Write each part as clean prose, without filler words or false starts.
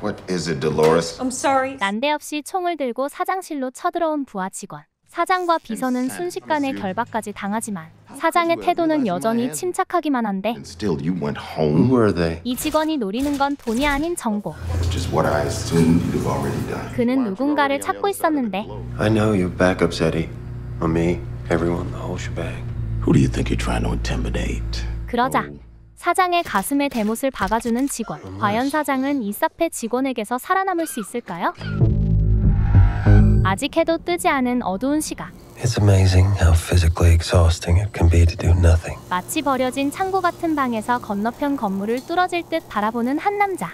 What is it, Dolores? I'm sorry. 난데없이 총을 들고 사장실로 쳐들어온 부하 직원. 사장과 비서는 순식간에 결박까지 당하지만 사장의 태도는 여전히 침착하기만 한데 And still, you went home. Who are they? 이 직원이 노리는 건 돈이 아닌 정보. Which is what I assumed you'd have already done. 그는 누군가를 찾고 있었는데 I know you backups, Eddie. On me, everyone, the whole shebang. Who do you think you're trying to intimidate? 그러자 사장의 가슴에 대못을 박아주는 직원. 과연 사장은 이 싹패 직원에게서 살아남을 수 있을까요? 아직 해도 뜨지 않은 어두운 시각. It's amazing how physically exhausting it can be to do nothing. 마치 버려진 창고 같은 방에서 건너편 건물을 뚫어질 듯 바라보는 한 남자.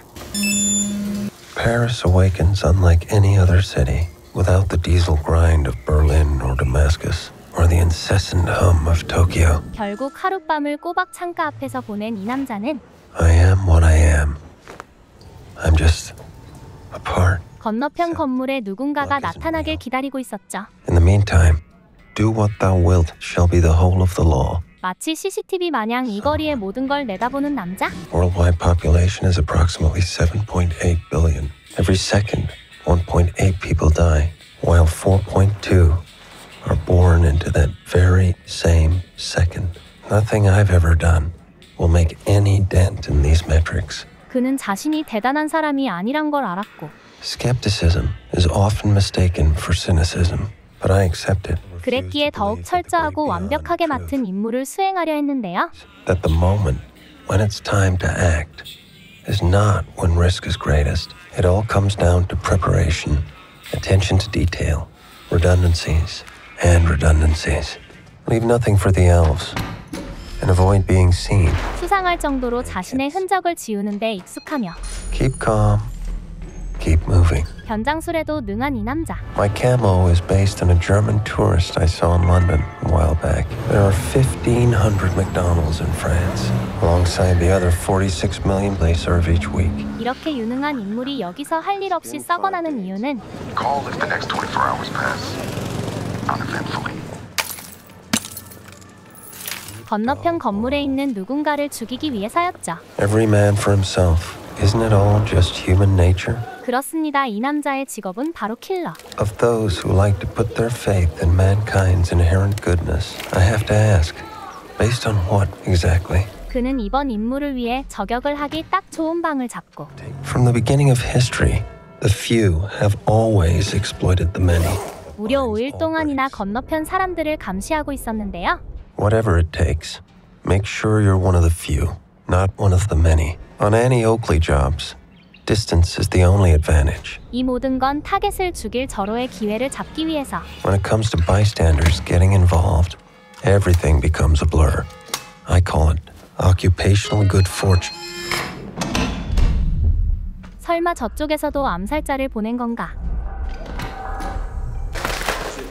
Paris awakens unlike any other city, without the diesel grind of Berlin or Damascus, or the incessant hum of Tokyo. 결국 하룻밤을 꼬박 창가 앞에서 보낸 이 남자는 I am what I am. I'm just a part. 건너편 건물에 누군가가 나타나길 기다리고 있었죠. In the meantime, do what thou wilt shall be the whole of the law. 마치 CCTV 마냥 이 거리의 모든 걸 내다보는 남자? Worldwide population is approximately 7.8 billion. Every second, 1.8 people die, while 4.2 are born into that very same second. Nothing I've ever done will make any dent in these metrics. 그는 자신이 대단한 사람이 아니란 걸 알았고 Skepticism is often mistaken for cynicism, but I accept it. 그랬기에 더욱 철저하고 완벽하게 맡은 임무를 수행하려 했는데요. That the moment when it's time to act is not when risk is greatest. It all comes down to preparation, attention to detail, redundancies, and redundancies. Leave nothing for the elves, and avoid being seen. 수상할 정도로 자신의 흔적을 지우는 데 익숙하며 Keep calm, keep moving. 변장술에도 능한 이 남자. My camo is based on a German tourist I saw in London a while back. There are 1,500 McDonald's in France, alongside the other 46 million they serve each week. 이렇게 유능한 인물이 여기서 할 일 없이 썩어나는 이유는 Call if the next 24 hours pass uneventfully. 건너편 건물에 있는 누군가를 죽이기 위해서였죠. Every man for himself. Isn't it all just human nature? 그렇습니다. 이 남자의 직업은 바로 킬러. Of those who like to put their faith in mankind's inherent goodness, I have to ask, based on what exactly? 그는 이번 임무를 위해 저격을 하기 딱 좋은 방을 잡고 From the beginning of history, the few have always exploited the many. 무려 5일 동안이나 건너편 사람들을 감시하고 있었는데요. Whatever it takes, make sure you're one of the few, not one of the many. On Annie Oakley jobs, distance is the only advantage. 이 모든 건 타겟을 죽일 절호의 기회를 잡기 위해서. When it comes to bystanders getting involved, everything becomes a blur. I call it occupational good fortune. 설마 저쪽에서도 암살자를 보낸 건가?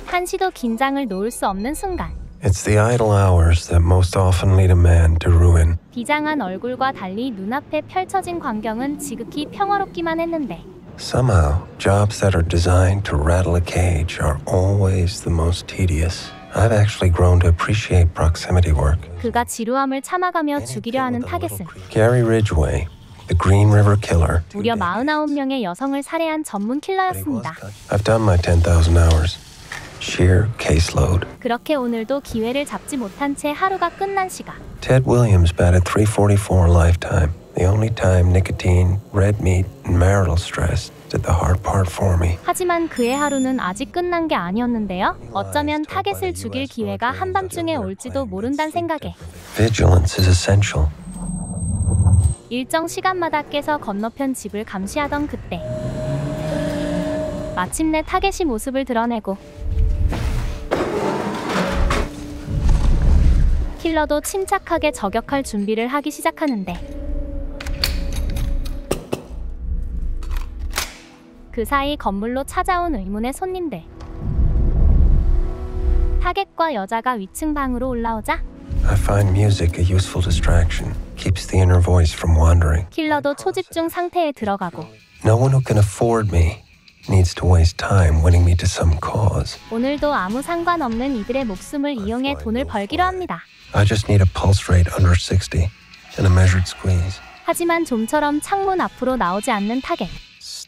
한시도 긴장을 놓을 수 없는 순간. It's the idle hours that most often lead a man to ruin. 비장한 얼굴과 달리 눈앞에 펼쳐진 광경은 지극히 평화롭기만 했는데 Somehow, jobs that are designed to rattle a cage are always the most tedious. I've actually grown to appreciate proximity work. 그가 지루함을 참아가며 죽이려 하는 타겟은 Gary Ridgway, the Green River Killer. 무려 49명의 여성을 살해한 전문 킬러였습니다. I've done my 10,000 hours. Sheer caseload. 그렇게 오늘도 기회를 잡지 못한 채 하루가 끝난 시각. Ted Williams batted .344 lifetime. The only time nicotine, red meat, and marital stress did the hard part for me. 하지만 그의 하루는 아직 끝난 게 아니었는데요. 어쩌면 타겟을 죽일 기회가 한밤중에 올지도 모른다는 생각에 Vigilance is essential. 일정 시간마다 깨서 건너편 집을 감시하던 그때 마침내 타겟이 모습을 드러내고 킬러도 침착하게 저격할 준비를 하기 시작하는데 그 사이 건물로 찾아온 의문의 손님들. 타겟과 여자가 위층 방으로 올라오자 I find music a useful distraction. Keeps the inner voice from wandering. 킬러도 초집중 상태에 들어가고 No one who can afford me needs to waste time winning me to some cause. 오늘도 아무 상관없는 이들의 목숨을 이용해 돈을 벌기로 합니다. I just need a pulse rate under 60 and a measured squeeze. 하지만 좀처럼 창문 앞으로 나오지 않는 타겟.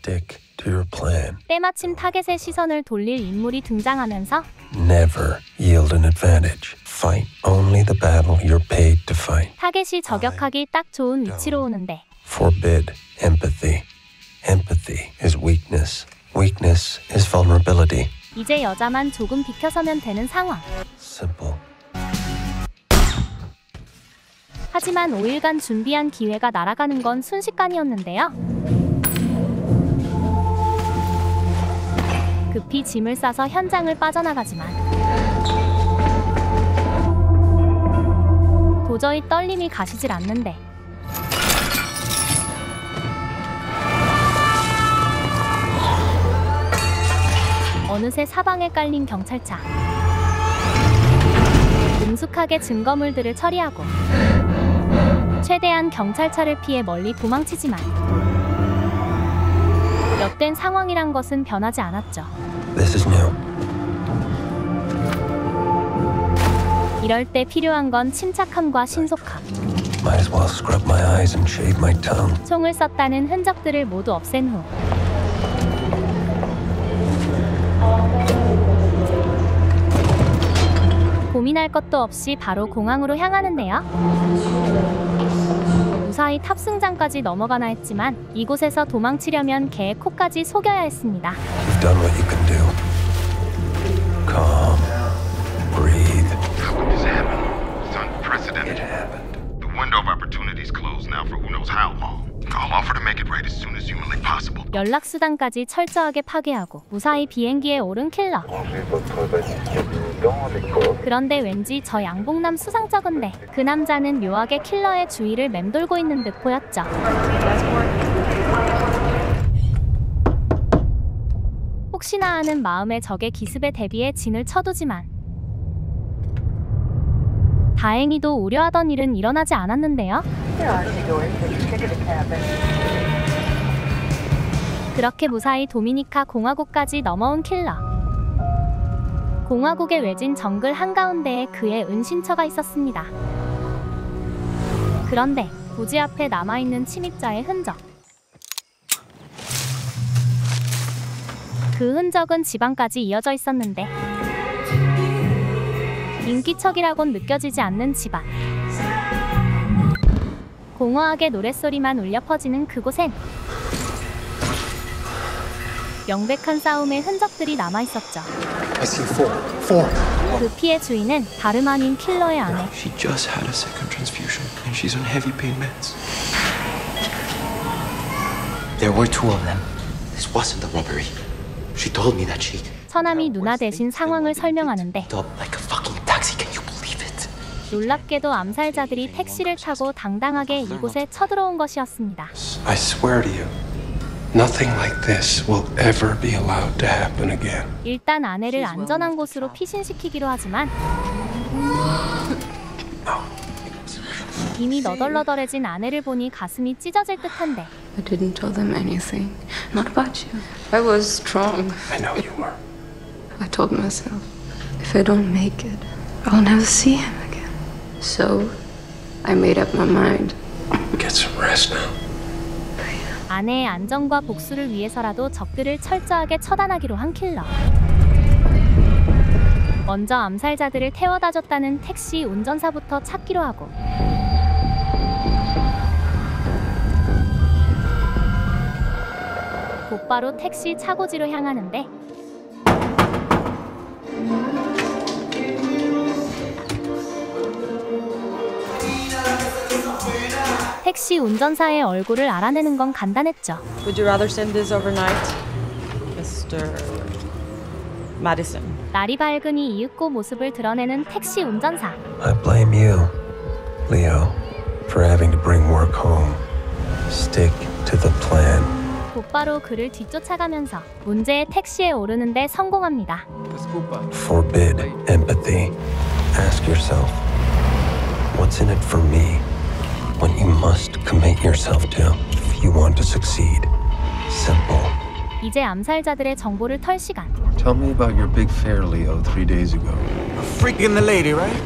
Stick to your plan. 때마침 타겟의 시선을 돌릴 인물이 등장하면서 Never yield an advantage. Fight only the battle you're paid to fight. 타겟이 저격하기 딱 좋은 위치로 오는데 Forbid empathy. Empathy is weakness. Weakness is vulnerability. 이제 여자만 조금 비켜서면 되는 상황. Simple. 하지만 5일간 준비한 기회가 날아가는 건 순식간이었는데요. 급히 짐을 싸서 현장을 빠져나가지만 도저히 떨림이 가시질 않는데 어느새 사방에 깔린 경찰차. 능숙하게 증거물들을 처리하고 최대한 경찰차를 피해 멀리 도망치지만 엿된 상황이란 것은 변하지 않았죠. This is new. 이럴 때 필요한 건 침착함과 신속함. Might as well scrub my eyes and shave my tongue. 총을 썼다는 흔적들을 모두 없앤 후 고민할 것도 없이 바로 공항으로 향하는데요. 무사히 탑승장까지 넘어가나 했지만 이곳에서 도망치려면 개의 코까지 속여야 했습니다. You've done what you can do. Calm. Breathe. How could this happen? It's unprecedented. It happened. The window of opportunity is closed now for who knows how long. I'll offer to make it right as soon as humanly possible. 연락수단까지 철저하게 파괴하고 무사히 비행기에 오른 킬러. 그런데 왠지 저 양복남 수상쩍은데 그 남자는 묘하게 킬러의 주위를 맴돌고 있는 듯 보였죠. 혹시나 하는 마음에 적의 기습에 대비해 진을 쳐두지만 다행히도 우려하던 일은 일어나지 않았는데요. 그렇게 무사히 도미니카 공화국까지 넘어온 킬러. 공화국의 외진 정글 한가운데에 그의 은신처가 있었습니다. 그런데 부지 앞에 남아있는 침입자의 흔적. 그 흔적은 지방까지 이어져 있었는데 인기척이라곤 느껴지지 않는 집안. 공허하게 노랫소리만 울려 퍼지는 그곳엔 명백한 싸움의 흔적들이 남아있었죠. I see four. 그 피해 주인은 다름 아닌 킬러의 아내. She just had a second transfusion and she's on heavy pain meds. There were two of them. This wasn't a robbery. She told me that she 처남이 누나 대신 상황을 설명하는데 up like a fucking taxi. Can you believe it? 놀랍게도 암살자들이 택시를 타고 당당하게 이곳에 쳐들어온 것이었습니다. I swear to you, nothing like this will ever be allowed to happen again. 일단 아내를 안전한 곳으로 피신시키기로 하지만 이미 너덜너덜해진 아내를 보니 가슴이 찢어질 듯한데 I didn't tell them anything. Not about you. I was strong. I know you were. I told myself, if I don't make it, I'll never see him again. So, I made up my mind. Get some rest now. 아내의 안전과 복수를 위해서라도 적들을 철저하게 처단하기로 한 킬러. 먼저 암살자들을 태워다 줬다는 택시 운전사부터 찾기로 하고 곧바로 택시 차고지로 향하는데 택시 운전사의 얼굴을 알아내는 건 간단했죠. Would you rather send this overnight, Mr. Madison? 날이 밝으니 이윽고 모습을 드러내는 택시 운전사. I blame you, Leo, for having to bring work home. Stick to the plan. 곧바로 그를 뒤쫓아가면서 문제의 택시에 오르는데 성공합니다. Forbid empathy. Ask yourself, what's in it for me? What you must commit yourself to if you want to succeed. Simple. 이제 암살자들의 정보를 털 시간. Tell me about your big fair, Leo, 3 days ago. Freaking the lady, right?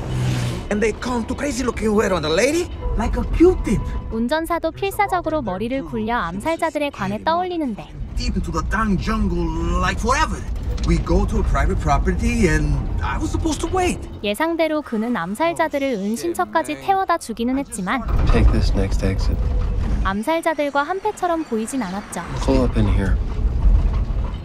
And they come too crazy looking weird on the lady? Like a Q-tip. 운전사도 필사적으로 머리를 굴려 암살자들에 관해 떠올리는데 deep into the darn jungle like forever. We go to a private property and I was supposed to wait. 예상대로 그는 암살자들을 은신처까지 태워다 주기는 했지만 Take this next exit. 암살자들과 한패처럼 보이진 않았죠. Pull up in here.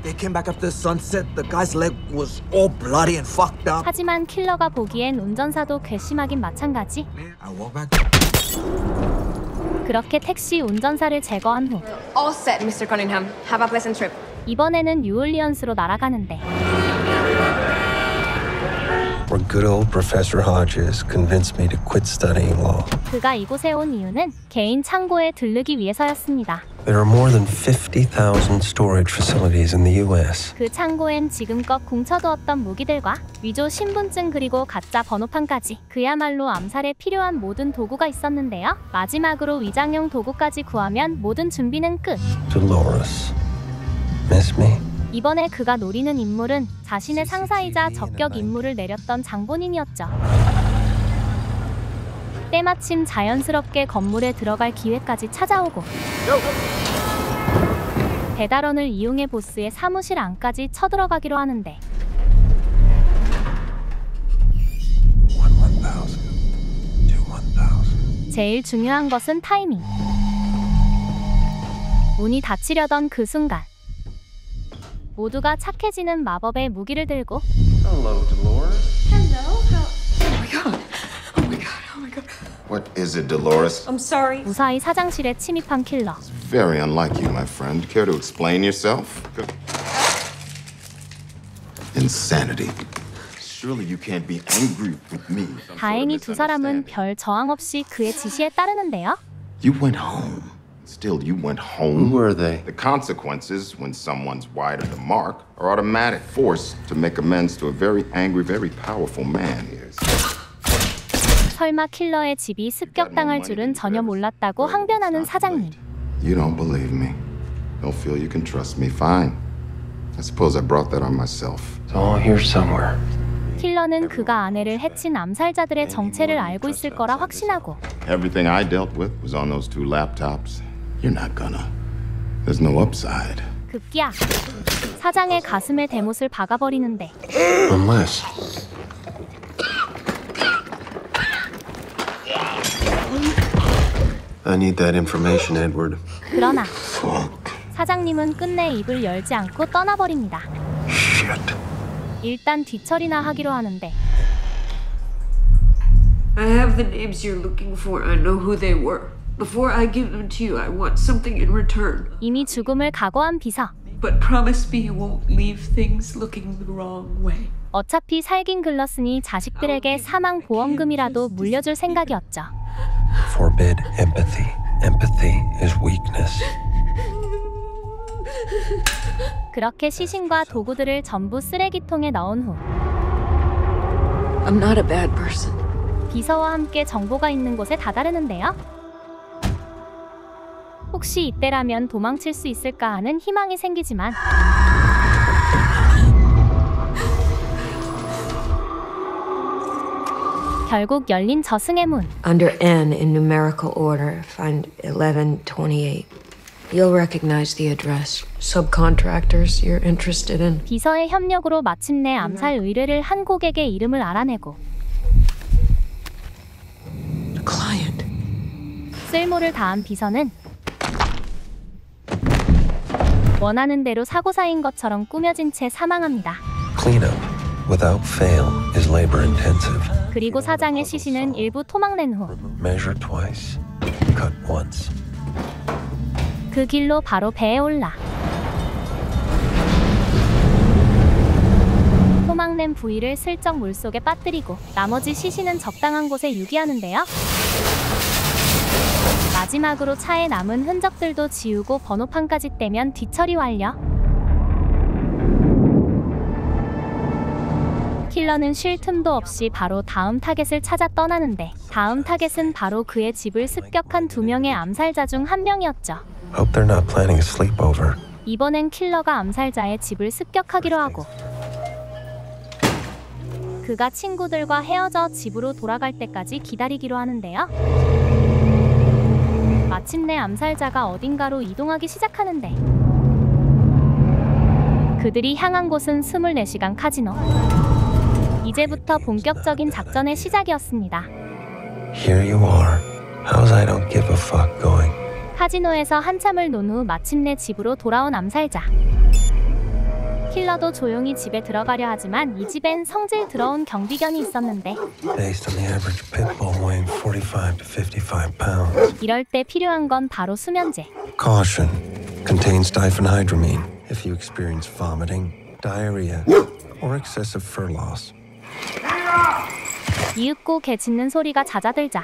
They came back after sunset. The guy's leg was all bloody and fucked up. 하지만 킬러가 보기엔 운전사도 괘씸하긴 마찬가지. I walk back. 그렇게 택시 운전사를 제거한 후 All set, Mr. Cunningham. Have a pleasant trip. 이번에는 뉴올리언스로 날아가는데 Where good old Professor Hodges convinced me to quit studying law. 그가 이곳에 온 이유는 개인 창고에 들르기 위해서였습니다. There are more than 50,000 storage facilities in the U.S. 그 창고엔 지금껏 공쳐두었던 무기들과 위조 신분증 그리고 가짜 번호판까지 그야말로 암살에 필요한 모든 도구가 있었는데요. 마지막으로 위장용 도구까지 구하면 모든 준비는 끝. Dolores. Miss me? 이번에 그가 노리는 인물은 자신의 상사이자 적격 임무를 내렸던 장본인이었죠. 때마침 자연스럽게 건물에 들어갈 기회까지 찾아오고 배달원을 이용해 보스의 사무실 안까지 쳐들어가기로 하는데 제일 중요한 것은 타이밍. 문이 닫히려던 그 순간 모두가 착해지는 마법의 무기를 들고 Hello, Dolores. What is it, Dolores? I'm sorry. 무사히 사장실에 침입한 킬러. Very unlike you, my friend. Care to explain yourself? Insanity. Surely you can't be angry with me. 다행히 두 사람은 별 저항 없이 그의 지시에 따르는데요. You went home. Still, you went home. Who are they? The consequences when someone's wide of the mark are automatic. Forced to make amends to a very angry, very powerful man. 설마 킬러의 집이 습격당할 줄은 전혀 몰랐다고 항변하는 사장님. You don't believe me. Don't feel you can trust me. Fine. I suppose I brought that on myself. It's all here somewhere. 킬러는 그가 아내를 해친 암살자들의 정체를 알고 있을 거라 확신하고 Everything I dealt with was on those two laptops. You're not gonna. There's no upside. 급기야 사장의 가슴에 대못을 박아버리는데 Unless. I need that information, Edward. 그러나 사장님은 끝내 입을 열지 않고 떠나버립니다. Shit. 일단 뒤처리나 하기로 하는데 I have the names you're looking for. I know who they were. Before I give them to you, I want something in return. 이미 죽음을 각오한 비서. But promise me you won't leave things looking the wrong way. 어차피 살긴 글렀으니 자식들에게 사망 보험금이라도 물려줄 생각이었죠. Forbid empathy. Empathy is weakness. 그렇게 시신과 도구들을 전부 쓰레기통에 넣은 후 I'm not a bad person. 비서와 함께 정보가 있는 곳에 다다르는데요. 혹시 이때라면 도망칠 수 있을까 하는 희망이 생기지만 결국 열린 저승의 문. Under N in numerical order, find 1128. You'll recognize the address. Subcontractors you're interested in. 비서의 협력으로 마침내 암살 의뢰를 한 고객의 이름을 알아내고 Client. 쓸모를 다한 비서는 원하는 대로 사고사인 것처럼 꾸며진 채 사망합니다. Cleanup without fail is labor intensive. 그리고 사장의 시신은 일부 토막낸 후 Measure twice, cut once. 그 길로 바로 배에 올라 토막낸 부위를 슬쩍 물속에 빠뜨리고 나머지 시신은 적당한 곳에 유기하는데요. 마지막으로 차에 남은 흔적들도 지우고 번호판까지 떼면 뒤처리 완료. 킬러는 쉴 틈도 없이 바로 다음 타겟을 찾아 떠나는데 다음 타겟은 바로 그의 집을 습격한 2명의 암살자 중 한 명이었죠. Hope they're not planning a sleepover. 이번엔 킬러가 암살자의 집을 습격하기로 하고 그가 친구들과 헤어져 집으로 돌아갈 때까지 기다리기로 하는데요. 마침내 암살자가 어딘가로 이동하기 시작하는데 그들이 향한 곳은 24시간 카지노. 이제부터 본격적인 작전의 시작이었습니다. Here you are. How's I don't give a fuck going? 카지노에서 한참을 논 후 마침내 집으로 돌아온 암살자. 킬러도 조용히 집에 들어가려 하지만 이 집엔 성질 들어온 경비견이 있었는데 Based on the average pit bull weighing 45 to 55 pounds. 이럴 때 필요한 건 바로 수면제. Caution. Contains diphenhydramine. If you experience vomiting, diarrhea, or excessive fur loss. 이윽고 개 짖는 소리가 잦아들자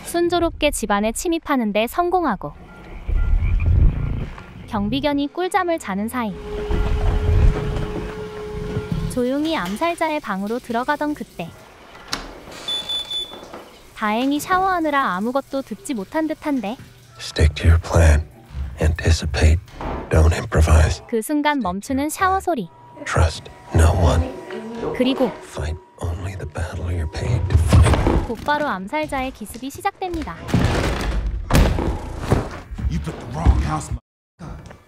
순조롭게 집안에 침입하는 데 성공하고 경비견이 꿀잠을 자는 사이 조용히 암살자의 방으로 들어가던 그때 다행히 샤워하느라 아무것도 듣지 못한 듯한데 Stick to your plan. Anticipate. Don't improvise. 그 순간 멈추는 샤워 소리. Trust no one. 그리고 Fight only the battle you're paid to fight. 곧바로 암살자의 기습이 시작됩니다. You put the wrong house.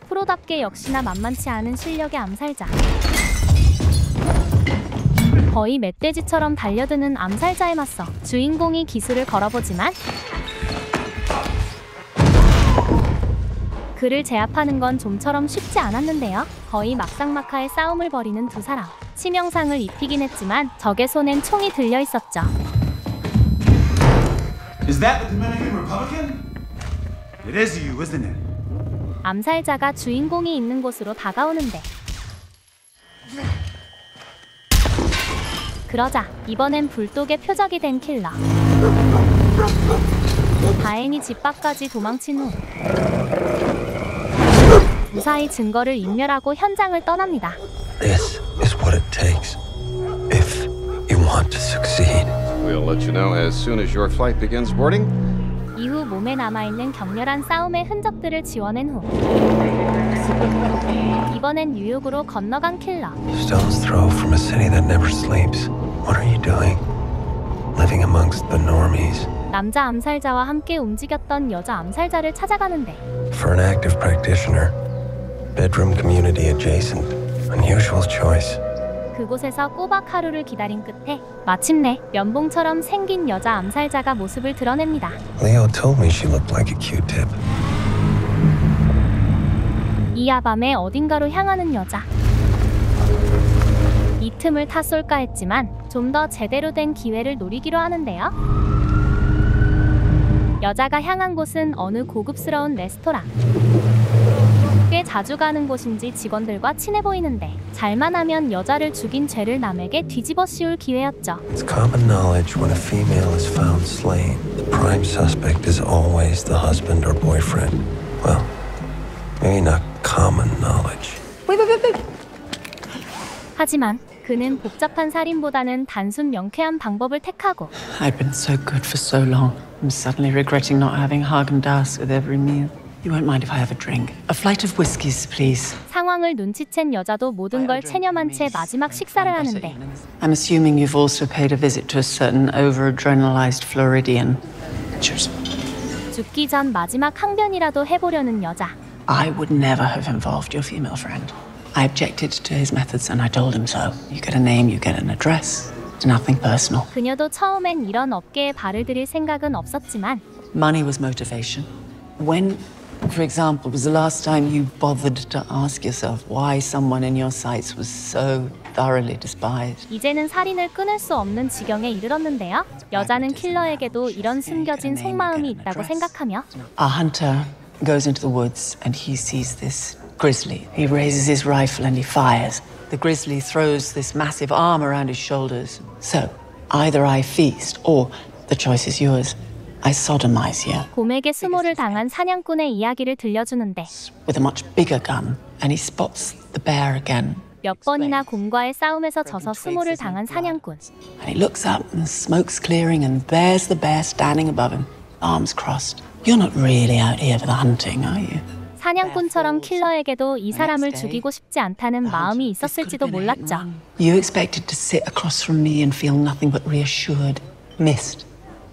프로답게 역시나 만만치 않은 실력의 암살자. 거의 멧돼지처럼 달려드는 암살자에 맞서 주인공이 기술을 걸어보지만 그를 제압하는 건 좀처럼 쉽지 않았는데요. 거의 막상막하의 싸움을 벌이는 두 사람. 치명상을 입히긴 했지만 적의 손엔 총이 들려 있었죠. Is that the Dominican Republican? It is you, isn't it? 암살자가 주인공이 있는 곳으로 다가오는데 그러자 이번엔 불독의 표적이 된 킬러. 다행히 집 밖까지 도망친 후 무사히 증거를 인멸하고 현장을 떠납니다. This is what it takes if you want to succeed. We'll let you know as soon as your flight begins boarding. 이후 몸에 남아있는 격렬한 싸움의 흔적들을 지워낸 후 이번엔 뉴욕으로 건너간 킬러. Stone's throw from a city that never sleeps. What are you doing? Living amongst the normies. 남자 암살자와 함께 움직였던 여자 암살자를 찾아가는데 For an active practitioner, bedroom community adjacent. Unusual choice. 그곳에서 꼬박 하루를 기다린 끝에 마침내 면봉처럼 생긴 여자 암살자가 모습을 드러냅니다. Leo told me she looked like a Q-tip. 이 야밤에 어딘가로 향하는 여자. 이 틈을 탓쏠까 했지만 좀 더 제대로 된 기회를 노리기로 하는데요. 여자가 향한 곳은 어느 고급스러운 레스토랑. 꽤 자주 가는 곳인지 직원들과 친해 보이는데 잘만 하면 여자를 죽인 죄를 남에게 뒤집어 씌울 기회였죠. It's common knowledge when a female is found slain, the prime suspect is always the husband or boyfriend. Well, maybe not common knowledge. 하지만 그는 복잡한 살인보다는 단순 명쾌한 방법을 택하고 I'd been so good for so long. I'm suddenly regretting not having Häagen-Dazs with every meal. You won't mind if I have a drink. A flight of whiskies, please. 상황을 눈치챈 여자도 모든 걸 체념한 채 마지막 식사를 하는데 I'm assuming you've also paid a visit to a certain over-adrenalized Floridian. Cheers. 죽기 전 마지막 항변이라도 해보려는 여자. I would never have involved your female friend. I objected to his methods and I told him so. You get a name, you get an address. It's nothing personal. 그녀도 처음엔 이런 업계에 발을 들일 생각은 없었지만 Money was motivation. When, for example, was the last time you bothered to ask yourself why someone in your sights was so thoroughly despised? 이제는 살인을 끊을 수 없는 지경에 이르렀는데요. 여자는 킬러에게도 이런 숨겨진 속마음이 있다고 생각하며 Our hunter goes into the woods and he sees this grizzly. He raises his rifle and he fires. The grizzly throws this massive arm around his shoulders. So, either I feast or the choice is yours. I sodomize you. 곰에게 수모를 당한 사냥꾼의 이야기를 들려주는데 With a much bigger gun and he spots the bear again. 몇 번이나 곰과의 싸움에서 져서 수모를 당한 사냥꾼. And he looks up and the smoke's clearing and there's the bear standing above him, arms crossed. You're not really out here for the hunting, are you? 사냥꾼처럼 킬러에게도 이 사람을 죽이고 싶지 않다는 마음이 있었을지도 몰랐죠. You expected to sit across from me and feel nothing but reassured, missed.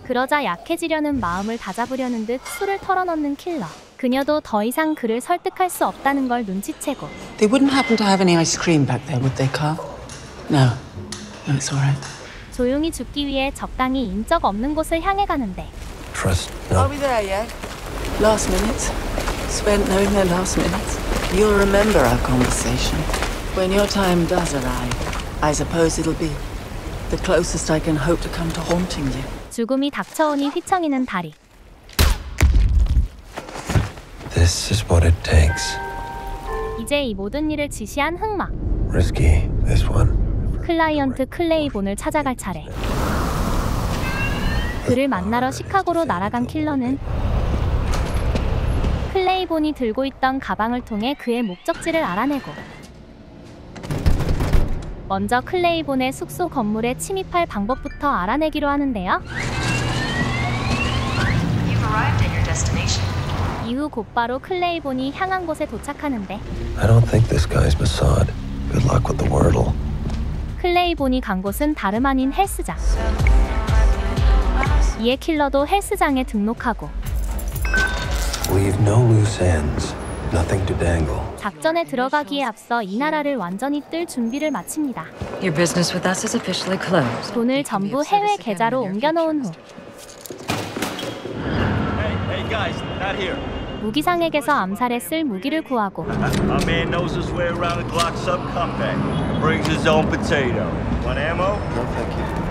그러자 약해지려는 마음을 다잡으려는 듯 술을 털어넣는 킬러. 그녀도 더 이상 그를 설득할 수 없다는 걸 눈치채고. They wouldn't happen to have any ice cream back there, would they, Carl? No. No, it's all right. 조용히 죽기 위해 적당히 인적 없는 곳을 향해 가는데. Trust no. Are we there yet? Last minutes. Spent knowing their last minutes. You'll remember our conversation. When your time does arrive, I suppose it'll be the closest I can hope to come to haunting you. 죽음이 닥쳐오니 휘청이는 다리. This is what it takes. 이제 이 모든 일을 지시한 흑막. Risky, this one. 클라이언트 클레이본을 찾아갈 차례. 그를 만나러 시카고로 날아간 킬러는 클레이본이 들고 있던 가방을 통해 그의 목적지를 알아내고 먼저 클레이본의 숙소 건물에 침입할 방법부터 알아내기로 하는데요. 이후 곧바로 클레이본이 향한 곳에 도착하는데 I don't think this guy's Mossad. Good luck with the wordle. 클레이본이 간 곳은 다름 아닌 헬스장. 이에 킬러도 헬스장에 등록하고 Leave no loose ends. Nothing to dangle. 작전에 들어가기에 앞서 이 나라를 완전히 뜰 준비를 마칩니다. Your business with us is officially closed. 돈을 전부 해외 계좌로 옮겨놓은 후 Hey guys, not here. 무기상에게서 암살에 쓸 무기를 구하고 My man knows his way around a Glock subcompact. Brings his own potato. Want ammo? No, thank you.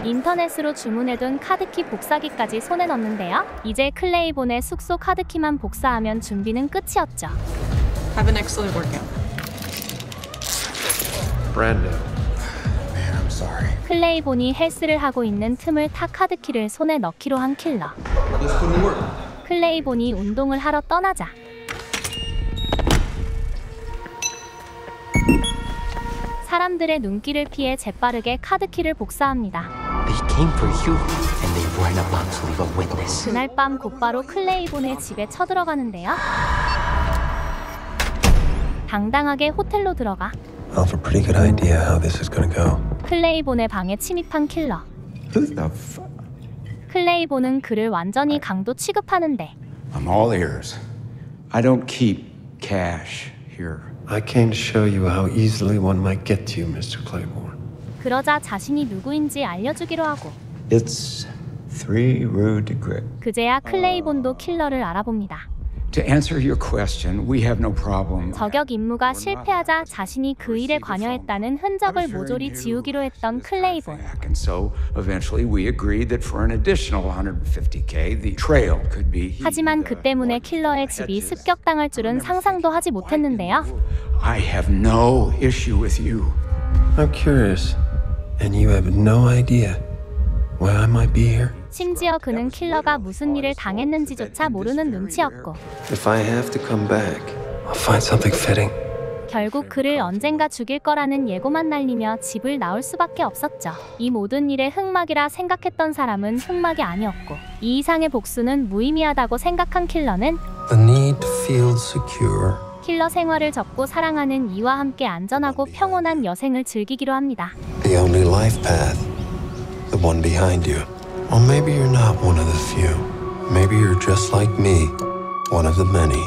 인터넷으로 주문해둔 카드키 복사기까지 손에 넣는데요. 이제 클레이본의 숙소 카드키만 복사하면 준비는 끝이었죠. Have an excellent workout. Brando. Man, I'm sorry. 클레이본이 헬스를 하고 있는 틈을 타 카드키를 손에 넣기로 한 킬러. Let's put in work. 클레이본이 운동을 하러 떠나자 사람들의 눈길을 피해 재빠르게 카드키를 복사합니다. They came for you, and they weren't about to leave a witness. 그날 밤 곧바로 클레이본의 집에 쳐들어가는데요. 당당하게 호텔로 들어가 I have a pretty good idea how this is gonna go. 클레이본의 방에 침입한 킬러. Who the fuck? 클레이본은 그를 완전히 강도 취급하는데 I'm all ears. I don't keep cash here. I came to show you how easily one might get to you, Mr. Claiborne. 그러자 자신이 누구인지 알려주기로 하고 It's 3 Rue de Grit. 그제야 클레이본도 킬러를 알아봅니다. To answer your question, we have no problem. 저격 임무가 실패하자 자신이 그 일에 관여했다는 흔적을 모조리 지우기로 했던 클레이본. And so eventually we agreed that for an additional 150K, the trail could be. 하지만 그 때문에 킬러의 집이 습격당할 줄은 상상도 하지 못했는데요. I have no issue with you. I'm curious, and you have no idea why I might be here? 심지어 그는 킬러가 무슨 일을 당했는지조차 모르는 눈치였고 If I have to come back, I'll find something fitting. 결국 그를 언젠가 죽일 거라는 예고만 날리며 집을 나올 수밖에 없었죠. 이 모든 일에 흑막이라 생각했던 사람은 흑막이 아니었고 이 이상의 복수는 무의미하다고 생각한 킬러는 The need to feel secure. 킬러 생활을 접고 사랑하는 이와 함께 안전하고 평온한 여생을 즐기기로 합니다. The only life path. The one behind you. Or maybe you're not one of the few. Maybe you're just like me, one of the many.